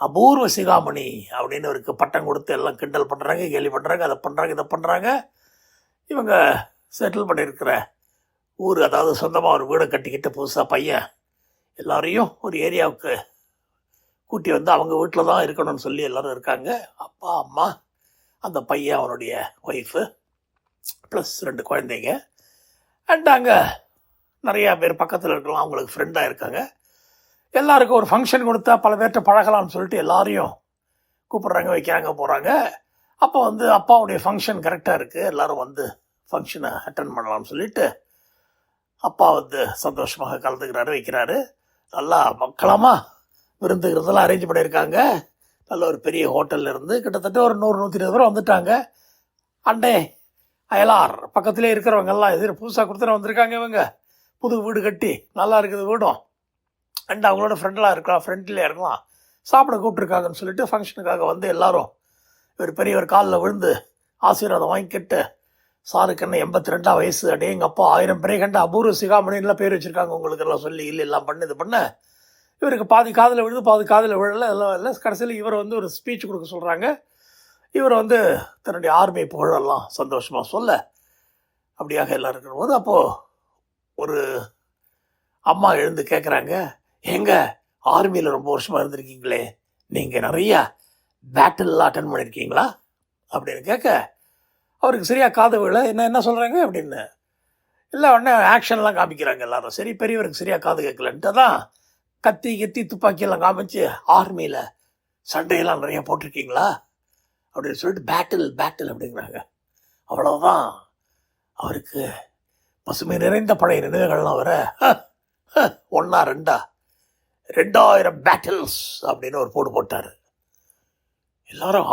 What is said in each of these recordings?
அபூர்வ சிகாமணி அப்படின்னு அவருக்கு பட்டம் கொடுத்து எல்லாம் கிண்டல் பண்ணுறாங்க, கேலி பண்ணுறாங்க, அதை பண்ணுறாங்க, இதை பண்ணுறாங்க. இவங்க செட்டில் பண்ணியிருக்கிற ஊர், அதாவது சொந்தமாக ஒரு வீடை கட்டிக்கிட்டு புதுசாக பையன் எல்லாரையும் ஒரு ஏரியாவுக்கு கூட்டி வந்து அவங்க வீட்டில் தான் இருக்கணும்னு சொல்லி எல்லோரும் இருக்காங்க. அப்பா, அம்மா, அந்த பையன், அவனுடைய ஒய்ஃபு, ப்ளஸ் 2 குழந்தைங்க. அண்ட் அங்கே நிறையா பேர் பக்கத்தில் இருக்கலாம், அவங்களுக்கு ஃப்ரெண்டாக இருக்காங்க. எல்லாருக்கும் ஒரு ஃபங்க்ஷன் கொடுத்தா பல பேர்கிட்ட பழகலாம்னு சொல்லிட்டு எல்லாரையும் கூப்பிட்றாங்க, வைக்கிறாங்க, போகிறாங்க. அப்போ வந்து அப்பாவுடைய ஃபங்க்ஷன் கரெக்டாக இருக்குது, எல்லோரும் வந்து ஃபங்க்ஷனை அட்டன் பண்ணலாம்னு சொல்லிட்டு அப்பா வந்து சந்தோஷமாக கலந்துக்கிறாரு, வைக்கிறாரு. நல்லா மக்களமாக விருந்துகிறதெல்லாம் அரேஞ்ச் பண்ணியிருக்காங்க. நல்ல ஒரு பெரிய ஹோட்டலில் இருந்து கிட்டத்தட்ட ஒரு 100-120 பேர் வந்துட்டாங்க. அண்டே அயலார் பக்கத்துலேயே இருக்கிறவங்கெல்லாம் எதிர் புதுசாக கொடுத்துட்டு வந்திருக்காங்க. இவங்க புது வீடு கட்டி நல்லா இருக்குது வீடும். அண்ட் அவங்களோட ஃப்ரெண்ட்லேயே இருக்கலாம், சாப்பிட கூப்பிட்ருக்காங்கன்னு சொல்லிட்டு ஃபங்க்ஷனுக்காக வந்து எல்லோரும் ஒரு பெரியவர் காலில் விழுந்து ஆசீர்வாதம் வாங்கிக்கிட்டு, சாருக்கு என்ன 82 வயசு, அடே எங்கள் அப்பா 1000 பேரை கண்ட அபூர்வ சிகாமணின்லாம் பேர் வச்சுருக்காங்க உங்களுக்கு எல்லாம் சொல்லி எல்லாம் பண்ணு இது பண்ண. இவருக்கு பாதி காதில் விழுது, பாதி காதில் விழலை, எல்லாம் இல்லை. கடைசியில் இவர் வந்து ஒரு ஸ்பீச் கொடுக்க சொல்கிறாங்க. இவர் வந்து தன்னுடைய ஆர்மி புகழெல்லாம் சந்தோஷமாக சொல்ல, அப்படியாக எல்லாம் இருக்கிறபோது அப்போது ஒரு அம்மா எழுந்து கேட்குறாங்க, எங்க ஆர்மியில் ரொம்ப வருஷமாக இருந்திருக்கீங்களே, நீங்கள் நிறையா பேட்டில்லாம் அட்டன் பண்ணியிருக்கீங்களா அப்படின்னு கேட்க, அவருக்கு சரியாக காது விழ, என்ன சொல்கிறாங்க அப்படின்னு. இல்லை, உடனே ஆக்ஷன்லாம் காமிக்கிறாங்க எல்லாரும். சரி, பெரியவருக்கு சரியாக காது கேட்கலன்ட்டு தான் கத்தி துப்பாக்கியெல்லாம் காமிச்சு, ஆர்மியில் சண்டையெல்லாம் நிறையா போட்டிருக்கீங்களா அப்படின்னு சொல்லிட்டு பேட்டில் அப்படிங்கிறாங்க. அவ்வளோதான், அவருக்கு பசுமை நிறைந்த பழைய நினைவுகள்லாம் வர 1 2 2000 பேட்டில்ஸ் அப்படின்னு ஒரு போட்டார். எல்லாரும்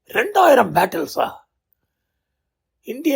2000 பேட்டில்ஸா? இந்தியன்